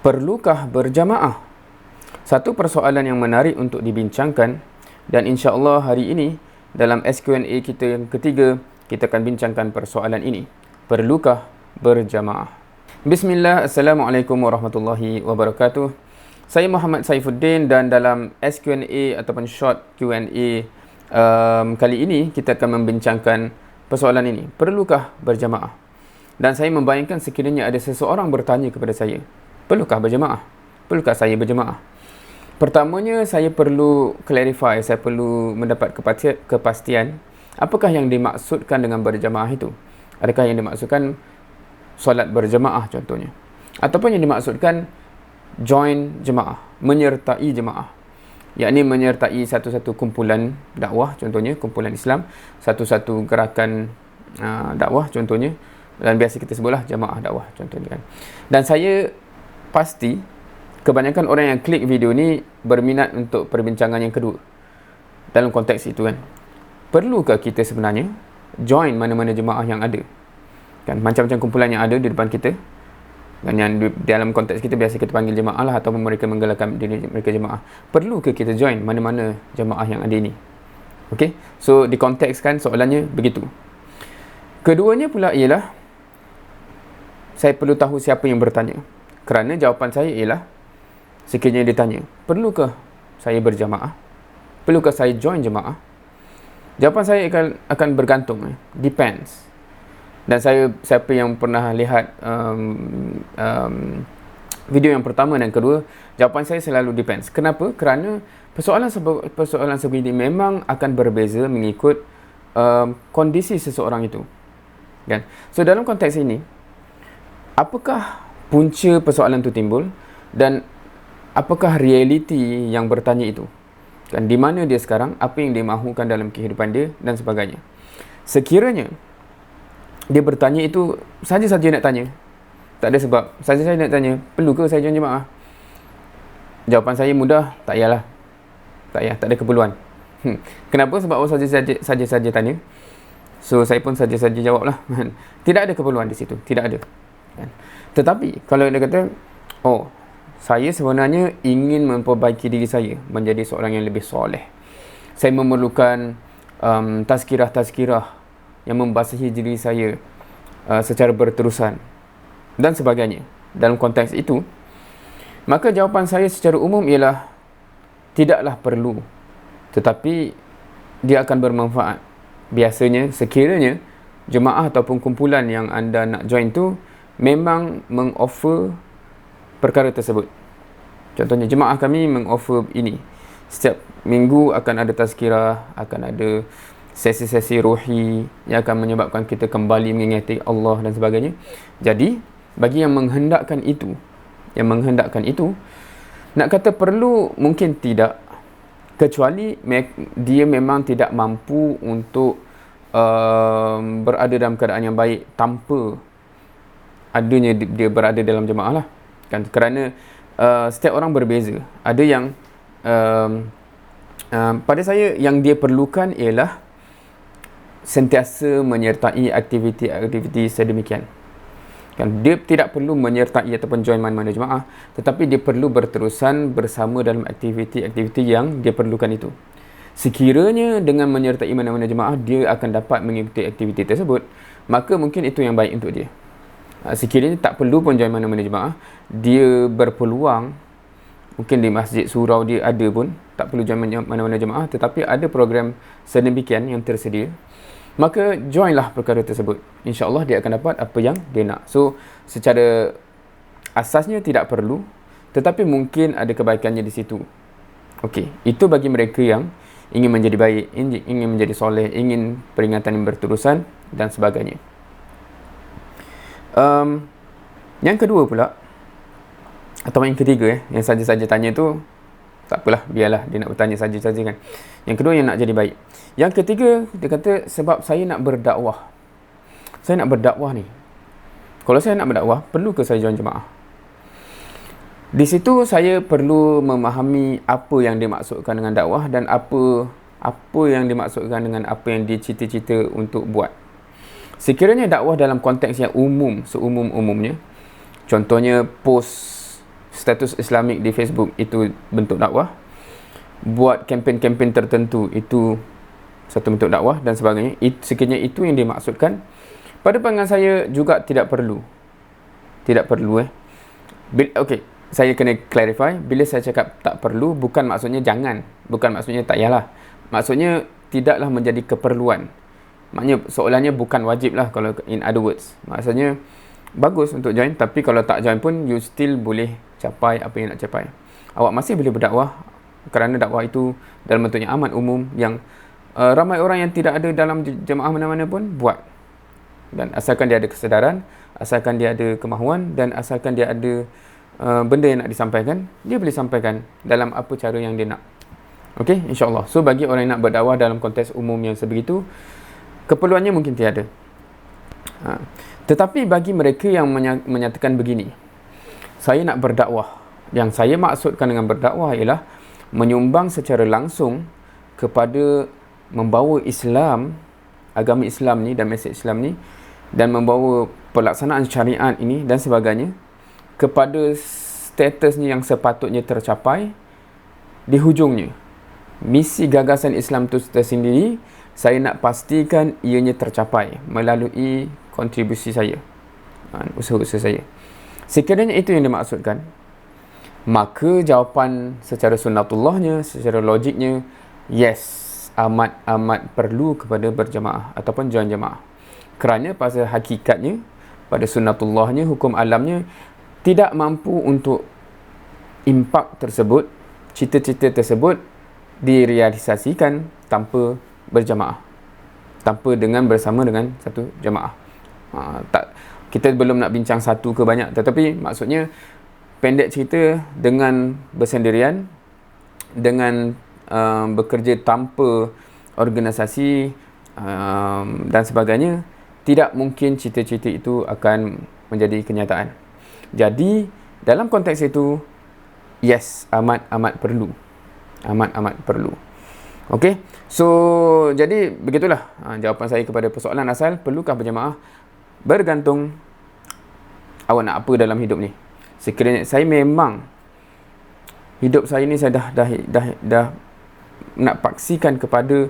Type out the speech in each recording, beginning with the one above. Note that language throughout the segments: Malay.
Perlukah berjamaah? Satu persoalan yang menarik untuk dibincangkan, dan insya-Allah hari ini dalam SQ&A kita yang ketiga kita akan bincangkan persoalan ini. Perlukah berjamaah? Bismillah, Assalamualaikum warahmatullahi wabarakatuh. Saya Muhammad Saifuddin dan dalam SQ&A ataupun short Q&A kali ini kita akan membincangkan persoalan ini. Perlukah berjamaah? Dan saya membayangkan sekiranya ada seseorang bertanya kepada saya, perlukah berjamaah? Perlukah saya berjamaah? Pertamanya, saya perlu clarify, saya perlu mendapat kepastian apakah yang dimaksudkan dengan berjamaah itu. Adakah yang dimaksudkan solat berjamaah contohnya? Ataupun yang dimaksudkan join jemaah, menyertai jemaah. Yakni menyertai satu-satu kumpulan dakwah, contohnya kumpulan Islam, satu-satu gerakan dakwah contohnya. Dan biasa kita sebutlah jamaah dakwah contohnya kan. Dan saya pasti kebanyakan orang yang klik video ni berminat untuk perbincangan yang kedua. Dalam konteks itu kan, perlukah kita sebenarnya join mana-mana jemaah yang ada? Kan macam-macam kumpulan yang ada di depan kita. Dan yang dalam konteks kita biasa kita panggil jemaah lah, ataupun mereka menggelarkan diri mereka jemaah. Perlukah kita join mana-mana jemaah yang ada ini? Okey. So dikontekskan soalannya begitu. Keduanya pula ialah saya perlu tahu siapa yang bertanya. Kerana jawapan saya ialah, sekiranya dia tanya, perlukah saya berjamaah? Perlukah saya join jemaah? Jawapan saya akan bergantung. Depends. Dan siapa yang pernah lihat video yang pertama dan kedua, jawapan saya selalu depends. Kenapa? Kerana persoalan sebegini memang akan berbeza mengikut kondisi seseorang itu. Kan? So dalam konteks ini, apakah punca persoalan itu timbul dan apakah realiti yang bertanya itu? Kan, di mana dia sekarang, apa yang dia mahukan dalam kehidupan dia dan sebagainya. Sekiranya dia bertanya itu saja-saja nak tanya, tak ada sebab, saja-saja nak tanya, perlu ke saya join jemaah? Jawapan saya mudah, tak payahlah. Tak payah, tak ada keperluan. Kenapa? Sebab orang saja-saja tanya. So saya pun saja-saja jawablah. Tidak ada keperluan di situ, tidak ada. Tetapi kalau dia kata, oh, saya sebenarnya ingin memperbaiki diri saya menjadi seorang yang lebih soleh. Saya memerlukan tazkirah-tazkirah yang membasahi diri saya secara berterusan dan sebagainya. Dalam konteks itu, maka jawapan saya secara umum ialah tidaklah perlu, tetapi dia akan bermanfaat. Biasanya sekiranya jemaah ataupun kumpulan yang anda nak join tu memang mengoffer perkara tersebut. Contohnya jemaah kami mengoffer ini. Setiap minggu akan ada tazkirah, akan ada sesi-sesi ruhi yang akan menyebabkan kita kembali mengingati Allah dan sebagainya. Jadi, bagi yang menghendakkan itu, nak kata perlu, mungkin tidak. Kecuali dia memang tidak mampu untuk berada dalam keadaan yang baik tanpa adanya dia berada dalam jemaah lah. Kan? Kerana setiap orang berbeza. Ada yang pada saya yang dia perlukan ialah sentiasa menyertai aktiviti-aktiviti sedemikian. Kan, dia tidak perlu menyertai ataupun join mana-mana jemaah, tetapi dia perlu berterusan bersama dalam aktiviti-aktiviti yang dia perlukan itu. Sekiranya dengan menyertai mana-mana jemaah dia akan dapat mengikuti aktiviti tersebut, maka mungkin itu yang baik untuk dia. Sekiranya tak perlu pun join mana-mana jemaah, dia berpeluang, mungkin di masjid surau dia ada pun, tak perlu join mana-mana jemaah, tetapi ada program sedemikian yang tersedia, maka joinlah perkara tersebut. InsyaAllah dia akan dapat apa yang dia nak. So secara asasnya tidak perlu, tetapi mungkin ada kebaikannya di situ. Okey, itu bagi mereka yang ingin menjadi baik, ingin menjadi soleh, ingin peringatan yang berterusan dan sebagainya. Yang kedua pula, atau yang ketiga yang saja-saja tanya tu, tak apalah, biarlah dia nak bertanya saja-saja kan. Yang kedua yang nak jadi baik. Yang ketiga, dia kata sebab saya nak berdakwah. Saya nak berdakwah ni. Kalau saya nak berdakwah, perlu ke saya join jemaah? Di situ saya perlu memahami apa yang dimaksudkan dengan dakwah dan apa yang dimaksudkan dengan apa yang dicita-cita untuk buat. Sekiranya dakwah dalam konteks yang umum, seumum-umumnya, contohnya post status Islamik di Facebook itu bentuk dakwah, buat kempen-kempen tertentu itu satu bentuk dakwah dan sebagainya. Sekiranya itu yang dimaksudkan, pada pandangan saya juga tidak perlu. Okey, saya kena clarify, bila saya cakap tak perlu, bukan maksudnya jangan, bukan maksudnya tak payahlah. Maksudnya tidaklah menjadi keperluan. Maknanya seolahnya bukan wajib lah, kalau in other words. Maksudnya bagus untuk join, tapi kalau tak join pun you still boleh capai apa yang nak capai. Awak masih boleh berdakwah, kerana dakwah itu dalam bentuknya amat umum yang ramai orang yang tidak ada dalam jemaah mana-mana pun buat. Dan asalkan dia ada kesedaran, asalkan dia ada kemahuan, dan asalkan dia ada benda yang nak disampaikan, dia boleh sampaikan dalam apa cara yang dia nak. Okey, insyaAllah. So bagi orang yang nak berdakwah dalam konteks umum yang sebegitu, keperluannya mungkin tiada. Tetapi bagi mereka yang menyatakan begini, saya nak berdakwah, yang saya maksudkan dengan berdakwah ialah menyumbang secara langsung kepada membawa Islam, agama Islam ni dan mesej Islam ni, dan membawa pelaksanaan syariat ini dan sebagainya kepada statusnya yang sepatutnya tercapai di hujungnya. Misi gagasan Islam itu tersendiri, saya nak pastikan ianya tercapai melalui kontribusi saya, usaha-usaha saya. Sekiranya itu yang dimaksudkan, maka jawapan secara sunnatullahnya, secara logiknya, yes, amat perlu kepada berjamaah ataupun join jamaah. Kerana pada hakikatnya, pada sunnatullahnya, hukum alamnya tidak mampu untuk impak tersebut, cita-cita tersebut direalisasikan tanpa berjamaah, tanpa bersama dengan satu jamaah. Kita belum nak bincang satu ke banyak, tetapi maksudnya pendek cerita, dengan bersendirian, dengan bekerja tanpa organisasi dan sebagainya, tidak mungkin cita-cita itu akan menjadi kenyataan. Jadi dalam konteks itu, yes, amat perlu. Amat perlu. Okey, so jadi begitulah jawapan saya kepada persoalan asal, perlukah berjamaah? Bergantung awak nak apa dalam hidup ni. Sekiranya saya memang hidup saya ni, saya dah nak paksikan kepada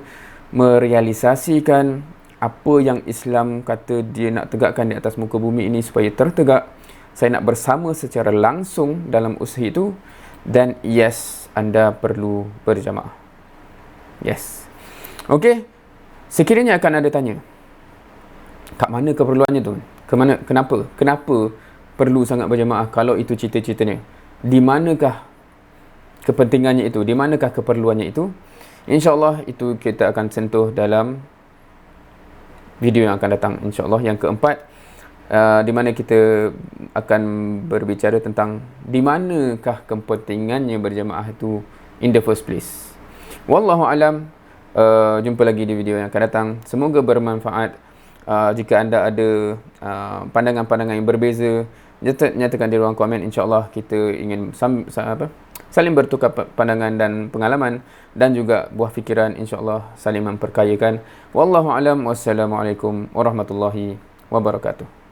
merealisasikan apa yang Islam kata dia nak tegakkan di atas muka bumi ini supaya tertegak. Saya nak bersama secara langsung dalam usaha itu, dan yes, anda perlu berjamaah. Yes. Okey, sekiranya akan ada tanya, kat mana keperluannya tu? Kenapa perlu sangat berjamaah kalau itu cita-citanya? Di manakah kepentingannya itu? Di manakah keperluannya itu? InsyaAllah itu kita akan sentuh dalam video yang akan datang, insyaAllah, yang keempat, di mana kita akan berbicara tentang di manakah kepentingannya berjamaah itu in the first place. Wallahu alam. Jumpa lagi di video yang akan datang. Semoga bermanfaat. Jika anda ada pandangan-pandangan yang berbeza, nyatakan di ruang komen. InsyaAllah kita ingin saling bertukar pandangan dan pengalaman, dan juga buah fikiran, insyaAllah saling memperkayakan. Wallahu alam. Wassalamualaikum warahmatullahi wabarakatuh.